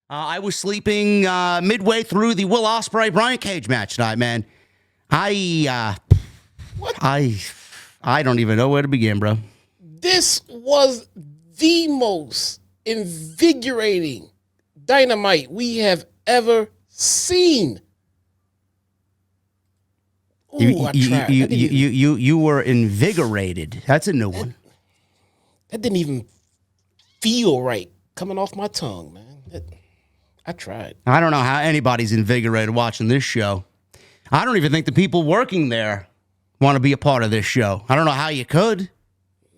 I was sleeping midway through the Will Ospreay Brian Cage match tonight, man. I don't even know where to begin, bro. This was the most invigorating Dynamite we have ever seen. Ooh, You were invigorated. That's a new one. That didn't even feel right coming off my tongue, man. I tried. I don't know how anybody's invigorated watching this show. I don't even think the people working there want to be a part of this show. I don't know how you could.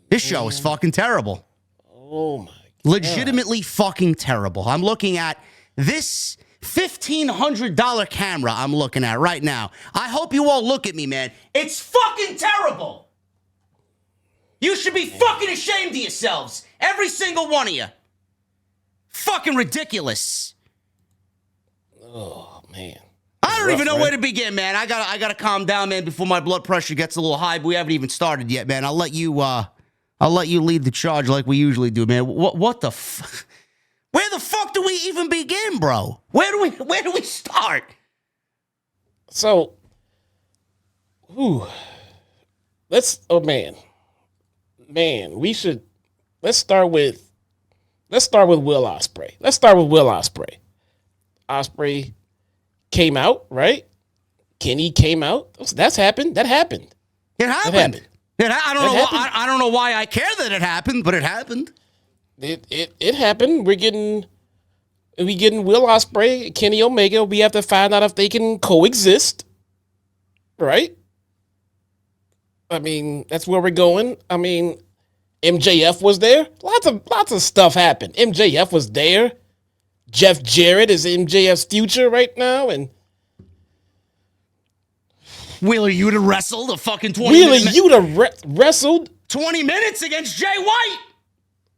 This show is fucking terrible. Oh, my God. Legitimately fucking terrible. I'm looking at this $1,500 camera I'm looking at right now. I hope you all look at me, man. It's fucking terrible. You should be fucking ashamed of yourselves. Every single one of you. Fucking ridiculous. Oh, man. I don't even know where to begin, man. I gotta calm down, man, before my blood pressure gets a little high. But we haven't even started yet, man. I'll let you lead the charge like we usually do, man. What the where the fuck do we even begin, bro? Where do we start? So, let's start with Will Ospreay. Ospreay came out, right? Kenny came out. That happened. It happened. I don't know why I care that it happened, but it happened. It happened. We getting Will Ospreay, Kenny Omega. We have to find out if they can coexist, right? I mean, that's where we're going. I mean, MJF was there. Lots of stuff happened. MJF was there. Jeff Jarrett is MJF's future right now, and Wheeler Yuta wrestled a fucking 20 Wheeler minutes. Yuta wrestled 20 minutes against Jay White.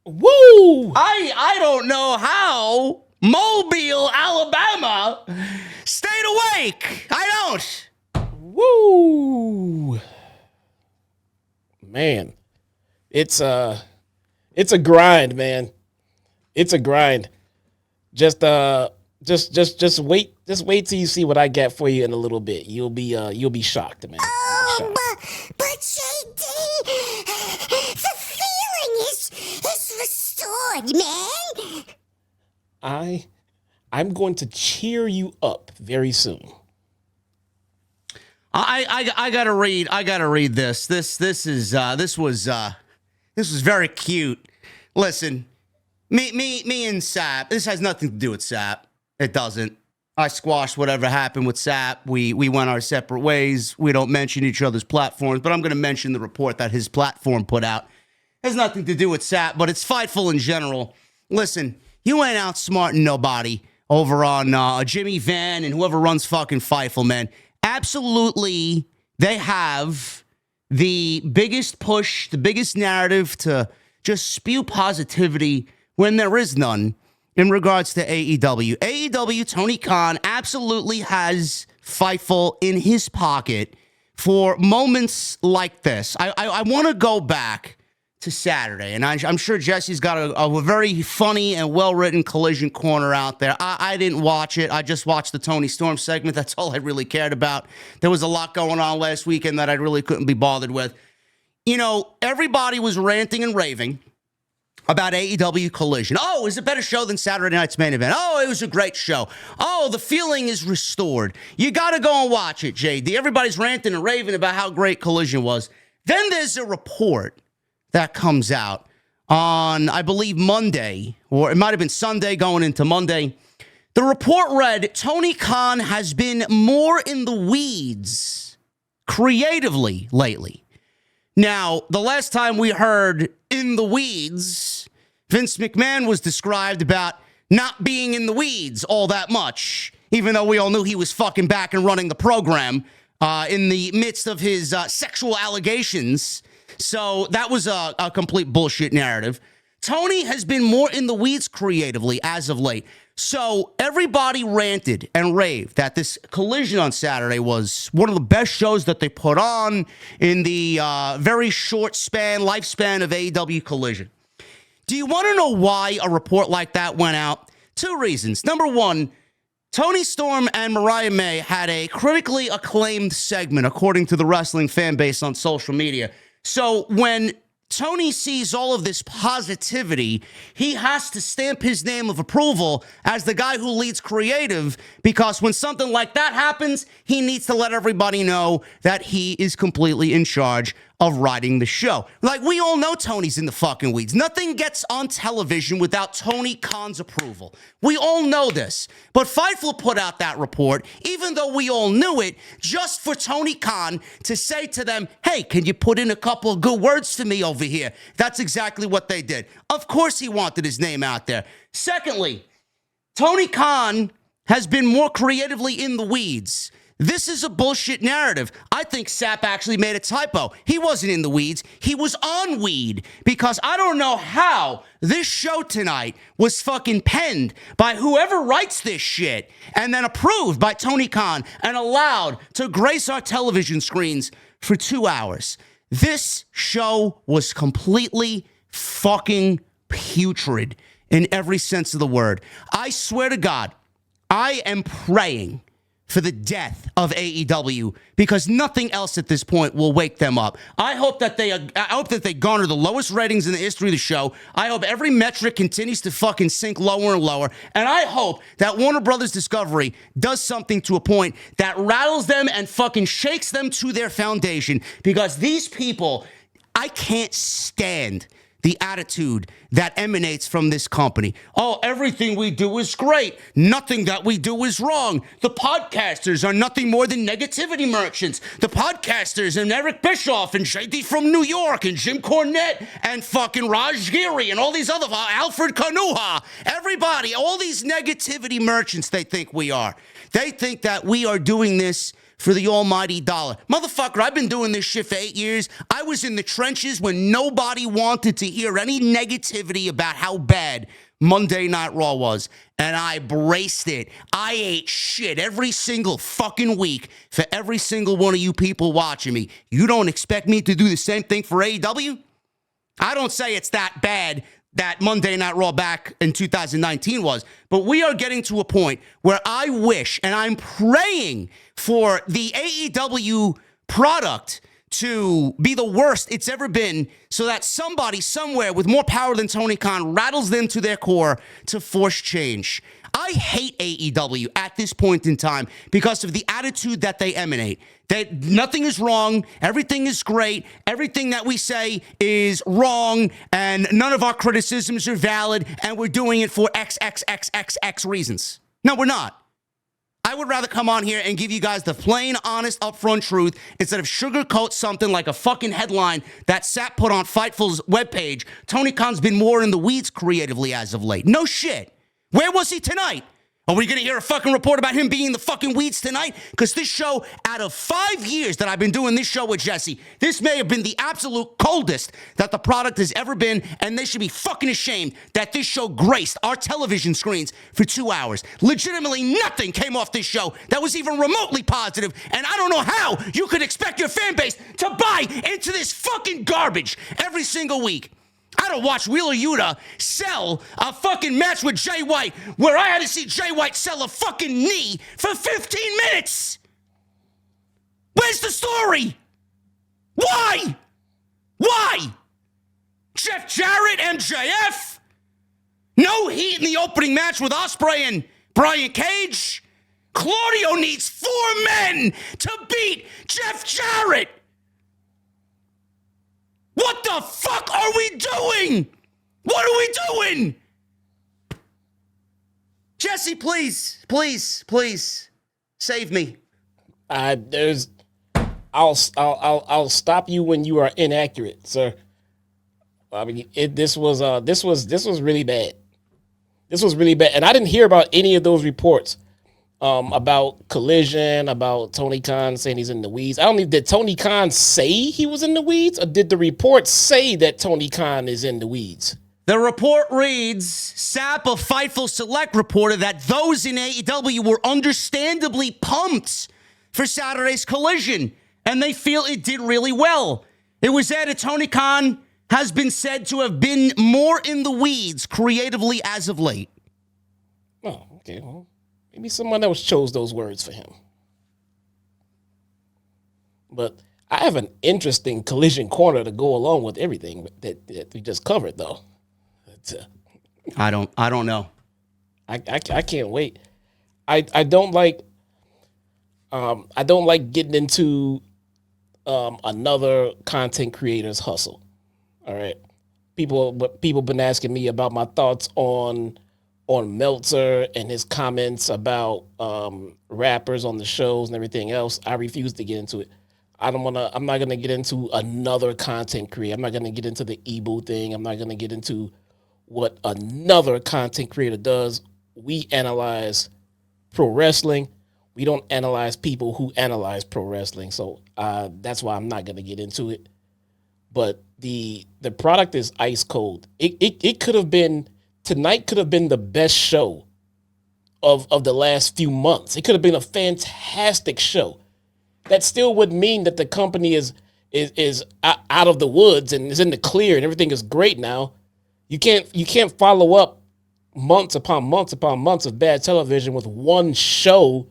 Woo! I don't know how Mobile, Alabama stayed awake. I don't. Woo! Man, it's a grind, man. It's a grind. Just wait till you see what I got for you in a little bit. You'll be shocked, man. But JD, the feeling is restored, man. I'm going to cheer you up very soon. I gotta read this. This was very cute. Listen. Me and Sap. This has nothing to do with Sap. It doesn't. I squashed whatever happened with Sap. We went our separate ways. We don't mention each other's platforms, but I'm going to mention the report that his platform put out. It has nothing to do with Sap, but it's Fightful in general. Listen, you ain't outsmarting nobody over on Jimmy Van and whoever runs fucking Fightful, man. Absolutely, they have the biggest push, the biggest narrative to just spew positivity when there is none in regards to AEW. AEW, Tony Khan absolutely has Fightful in his pocket for moments like this. I want to go back to Saturday, and I'm sure Jesse's got a very funny and well-written Collision Corner out there. I didn't watch it. I just watched the Tony Storm segment. That's all I really cared about. There was a lot going on last weekend that I really couldn't be bothered with. You know, everybody was ranting and raving about AEW Collision. Oh, it was a better show than Saturday Night's Main Event. Oh, it was a great show. Oh, the feeling is restored. You got to go and watch it, JD. Everybody's ranting and raving about how great Collision was. Then there's a report that comes out on, I believe, Monday, or it might have been Sunday going into Monday. The report read, Tony Khan has been more in the weeds creatively lately. Now, the last time we heard in the weeds, Vince McMahon was described about not being in the weeds all that much, even though we all knew he was fucking back and running the program in the midst of his sexual allegations. So that was a complete bullshit narrative. Tony has been more in the weeds creatively as of late. So everybody ranted and raved that this Collision on Saturday was one of the best shows that they put on in the very short lifespan of AEW Collision. Do you want to know why a report like that went out? Two reasons. Number one, Tony Storm and Mariah May had a critically acclaimed segment, according to the wrestling fan base on social media. So when Tony sees all of this positivity, he has to stamp his name of approval as the guy who leads creative, because when something like that happens, he needs to let everybody know that he is completely in charge of writing the show. Like, we all know Tony's in the fucking weeds. Nothing gets on television without Tony Khan's approval. We all know this. But Fightful put out that report, even though we all knew it, just for Tony Khan to say to them, hey, can you put in a couple of good words for me over here? That's exactly what they did. Of course he wanted his name out there. Secondly, Tony Khan has been more creatively in the weeds. This is a bullshit narrative. I think Sapp actually made a typo. He wasn't in the weeds. He was on weed, because I don't know how this show tonight was fucking penned by whoever writes this shit and then approved by Tony Khan and allowed to grace our television screens for 2 hours. This show was completely fucking putrid in every sense of the word. I swear to God, I am praying for the death of AEW, because nothing else at this point will wake them up. I hope that they garner the lowest ratings in the history of the show. I hope every metric continues to fucking sink lower and lower. And I hope that Warner Brothers Discovery does something to a point that rattles them and fucking shakes them to their foundation, because these people, I can't stand the attitude that emanates from this company. Oh, everything we do is great. Nothing that we do is wrong. The podcasters are nothing more than negativity merchants. The podcasters and Eric Bischoff and JD from New York and Jim Cornette and fucking Raj Giri and all these other, Alfred Kanuha, everybody, all these negativity merchants they think we are. They think that we are doing this for the almighty dollar. Motherfucker, I've been doing this shit for 8 years. I was in the trenches when nobody wanted to hear any negativity about how bad Monday Night Raw was, and I braced it. I ate shit every single fucking week for every single one of you people watching me. You don't expect me to do the same thing for AEW? I don't say it's that bad that Monday Night Raw back in 2019 was, but we are getting to a point where I wish, and I'm praying for the AEW product to be the worst it's ever been, so that somebody somewhere with more power than Tony Khan rattles them to their core to force change. I hate AEW at this point in time because of the attitude that they emanate. That nothing is wrong, everything is great, everything that we say is wrong, and none of our criticisms are valid, and we're doing it for XXXXX reasons. No, we're not. I would rather come on here and give you guys the plain, honest, upfront truth instead of sugarcoat something like a fucking headline that Sapp put on Fightful's webpage. Tony Khan's been more in the weeds creatively as of late. No shit. Where was he tonight? Are we going to hear a fucking report about him being in the fucking weeds tonight? Because this show, out of 5 years that I've been doing this show with Jesse, this may have been the absolute coldest that the product has ever been, and they should be fucking ashamed that this show graced our television screens for 2 hours. Legitimately nothing came off this show that was even remotely positive, and I don't know how you could expect your fan base to buy into this fucking garbage every single week. I don't watch Wheeler Yuta sell a fucking match with Jay White where I had to see Jay White sell a fucking knee for 15 minutes. Where's the story? Why? Why? Jeff Jarrett, MJF? No heat in the opening match with Ospreay and Brian Cage? Claudio needs 4 men to beat Jeff Jarrett. What the fuck are we doing? What are we doing? Jesse, please, please, please save me. I'll stop you when you are inaccurate, sir. I mean, this was really bad. This was really bad, and I didn't hear about any of those reports about Collision, about Tony Khan saying he's in the weeds. I don't know, did Tony Khan say he was in the weeds, or did the report say that Tony Khan is in the weeds? The report reads, Sapp of Fightful Select reported that those in AEW were understandably pumped for Saturday's Collision, and they feel it did really well. It was added Tony Khan has been said to have been more in the weeds creatively as of late. Okay, well, maybe someone else chose those words for him. But I have an interesting collision corner to go along with everything that we just covered, though. I don't know. I can't wait. I don't like getting into another content creator's hustle. All right, people been asking me about my thoughts on Meltzer and his comments about rappers on the shows and everything else. I refuse to get into it. I'm not gonna get into another content creator. I'm not gonna get into the Ebu thing. I'm not gonna get into what another content creator does. We analyze pro wrestling. We don't analyze people who analyze pro wrestling. So that's why I'm not gonna get into it. But the product is ice cold. It could have been, tonight could have been the best show of the last few months. It could have been a fantastic show. That still would mean that the company is out of the woods and is in the clear and everything is great now. You can't follow up months upon months upon months of bad television with one show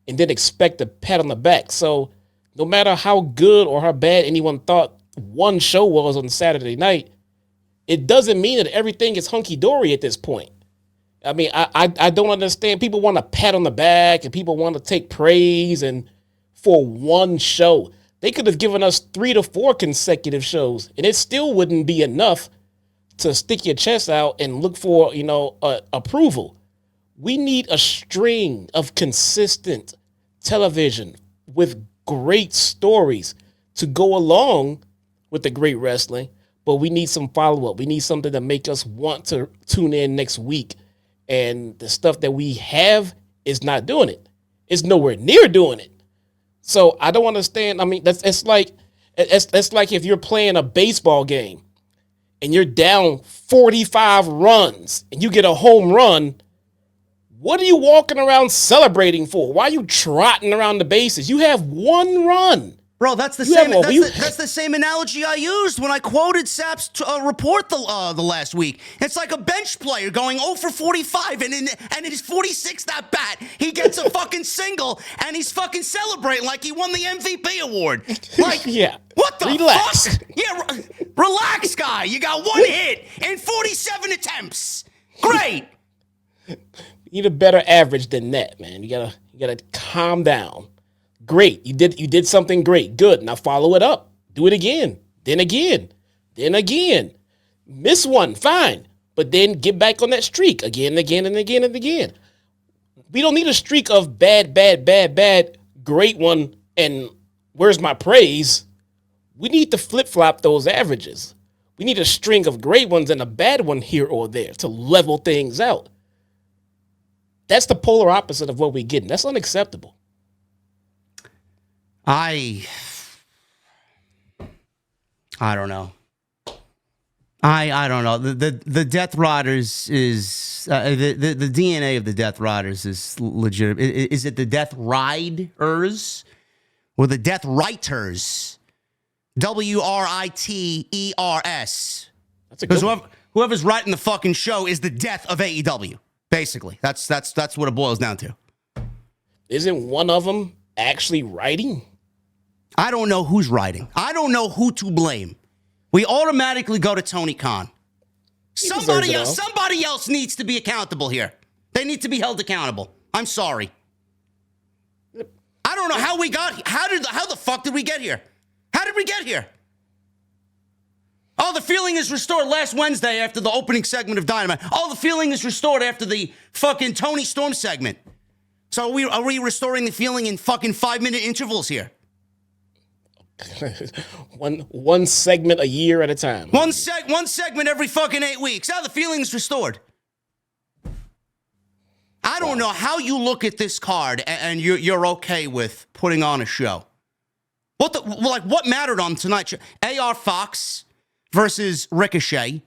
and then expect a pat on the back. So no matter how good or how bad anyone thought one show was on Saturday night, it doesn't mean that everything is hunky-dory at this point. I mean, I don't understand. People want a pat on the back and people want to take praise and for one show. They could have given us 3 to 4 consecutive shows, and it still wouldn't be enough to stick your chest out and look for, approval. We need a string of consistent television with great stories to go along with the great wrestling, but we need some follow-up. We need something to make us want to tune in next week, and the stuff that we have is not doing it. It's nowhere near doing it. So I don't understand. I mean, it's like if you're playing a baseball game and you're down 45 runs and you get a home run. What are you walking around celebrating for? Why are you trotting around the bases? You have one run. Bro, that's the same analogy I used when I quoted Sapp's report the last week. It's like a bench player going 0 for 45, and in his 46th at bat, he gets a fucking single, and he's fucking celebrating like he won the MVP award. Like, yeah, what the relax. fuck? Yeah, relax, guy. You got one hit in 47 attempts. Great. You need a better average than that, man. You gotta calm down. Great. You did something great. Good. Now follow it up. Do it again. Then again. Then again. Miss one. Fine. But then get back on that streak again and again and again and again. We don't need a streak of bad, great one, and where's my praise? We need to flip-flop those averages. We need a string of great ones and a bad one here or there to level things out. That's the polar opposite of what we're getting. That's unacceptable. I don't know. I don't know. The Death Riders is the DNA of the Death Riders is legitimate. Is it the Death Riders or the Death Writers? WRITERS. That's a good Because whoever's writing the fucking show is the death of AEW. Basically, that's what it boils down to. Isn't one of them actually writing? I don't know who's writing. I don't know who to blame. We automatically go to Tony Khan. Somebody else needs to be accountable here. They need to be held accountable. I'm sorry. I don't know how the fuck did we get here? How did we get here? Oh, the feeling is restored last Wednesday after the opening segment of Dynamite. Oh, the feeling is restored after the fucking Tony Storm segment. So are we restoring the feeling in fucking 5-minute intervals here? one segment a year at a time. One segment every fucking 8 weeks. How the feeling's restored. I don't know how you look at this card and you're okay with putting on a show. What mattered on tonight's show? AR Fox versus Ricochet.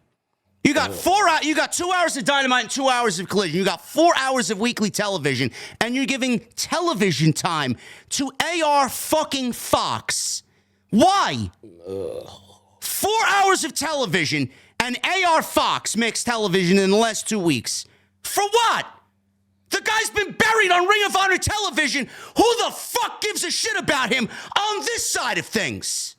You got 2 hours of Dynamite and 2 hours of Collision. You got 4 hours of weekly television, and you're giving television time to AR fucking Fox. Why? 4 hours of television and AR Fox makes television in the last 2 weeks. For what? The guy's been buried on Ring of Honor television. Who the fuck gives a shit about him on this side of things?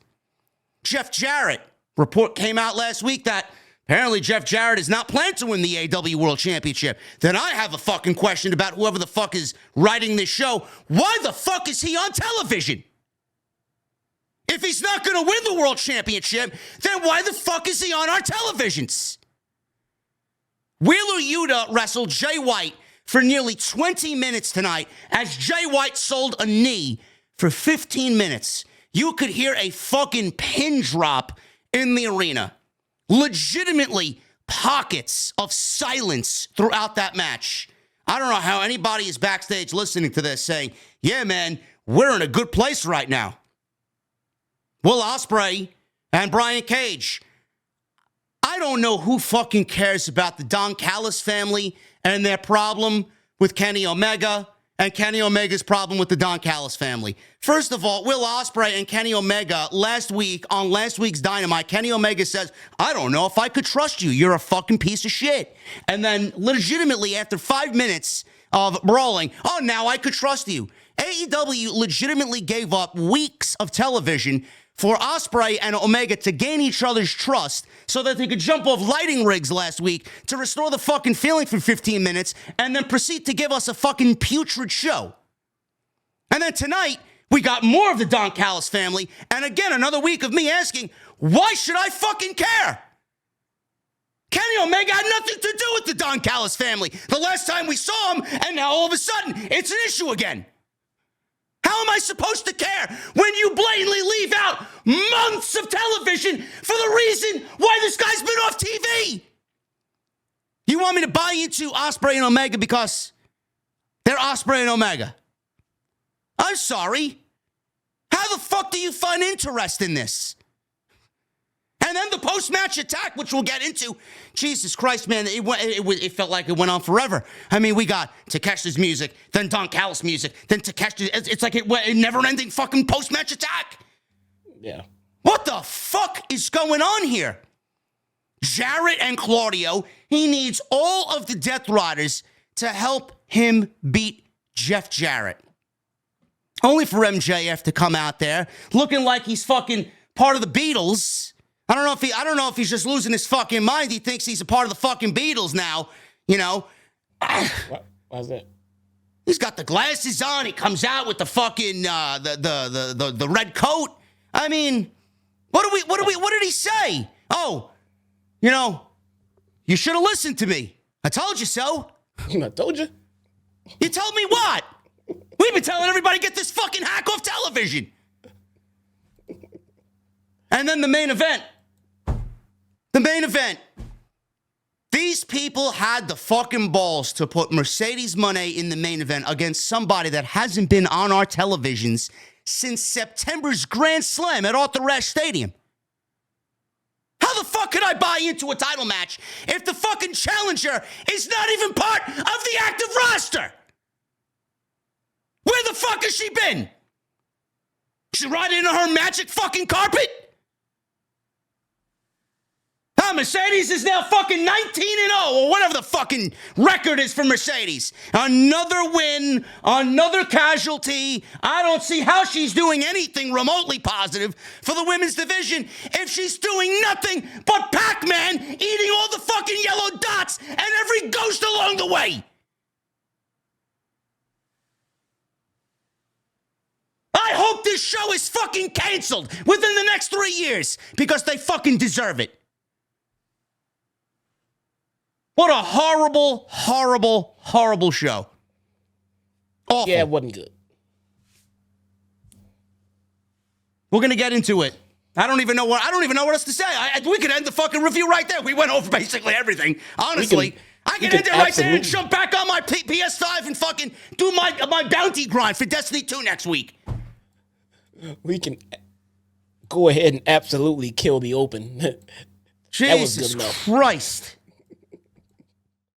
Jeff Jarrett. Report came out last week that apparently Jeff Jarrett is not planned to win the AEW World Championship. Then I have a fucking question about whoever the fuck is writing this show. Why the fuck is he on television? If he's not going to win the World Championship, then why the fuck is he on our televisions? Wheeler Yuta wrestled Jay White for nearly 20 minutes tonight as Jay White sold a knee for 15 minutes. You could hear a fucking pin drop in the arena. Legitimately pockets of silence throughout that match. I don't know how anybody is backstage listening to this saying, yeah, man, we're in a good place right now. Will Ospreay and Brian Cage. I don't know who fucking cares about the Don Callis family and their problem with Kenny Omega and Kenny Omega's problem with the Don Callis family. First of all, Will Ospreay and Kenny Omega last week on last week's Dynamite, Kenny Omega says, I don't know if I could trust you. You're a fucking piece of shit. And then legitimately after 5 minutes of brawling, oh, now I could trust you. AEW legitimately gave up weeks of television for Ospreay and Omega to gain each other's trust so that they could jump off lighting rigs last week to restore the fucking feeling for 15 minutes and then proceed to give us a fucking putrid show. And then tonight, we got more of the Don Callis family, and again, another week of me asking, why should I fucking care? Kenny Omega had nothing to do with the Don Callis family the last time we saw him, and now all of a sudden, it's an issue again. How am I supposed to care when you blatantly leave out months of television for the reason why this guy's been off TV? You want me to buy into Ospreay and Omega because they're Ospreay and Omega? I'm sorry. How the fuck do you find interest in this? And then the post-match attack, which we'll get into. Jesus Christ, man, it felt like it went on forever. I mean, we got Takeshi's music, then Don Callis music, then Takeshi. It's like a never-ending fucking post-match attack. Yeah. What the fuck is going on here? Jarrett and Claudio, he needs all of the Death Riders to help him beat Jeff Jarrett. Only for MJF to come out there looking like he's fucking part of the Beatles. I don't know if he's just losing his fucking mind. He thinks he's a part of the fucking Beatles now, you know. Why's that? He's got the glasses on. He comes out with the fucking the red coat. I mean, what did he say? Oh, you know, you should have listened to me. I told you so. I told you. You told me what? We've been telling everybody get this fucking hack off television. And then the main event. The main event. These people had the fucking balls to put Mercedes Moné in the main event against somebody that hasn't been on our televisions since September's Grand Slam at Arthur Ashe Stadium. How the fuck could I buy into a title match if the fucking challenger is not even part of the active roster? Where the fuck has she been? She's riding in her magic fucking carpet? Mercedes is now fucking 19-0, or whatever the fucking record is for Mercedes. Another win, another casualty. I don't see how she's doing anything remotely positive for the women's division if she's doing nothing but Pac-Man eating all the fucking yellow dots and every ghost along the way. I hope this show is fucking canceled within the next 3 years because they fucking deserve it. What a horrible, horrible, horrible show. Awful. Yeah, it wasn't good. We're gonna get into it. I don't even know what else to say. We could end the fucking review right there. We went over basically everything. Honestly, I can end it right there and jump back on my PS5 and fucking do my bounty grind for Destiny 2 next week. We can go ahead and absolutely kill the open. Jesus Christ.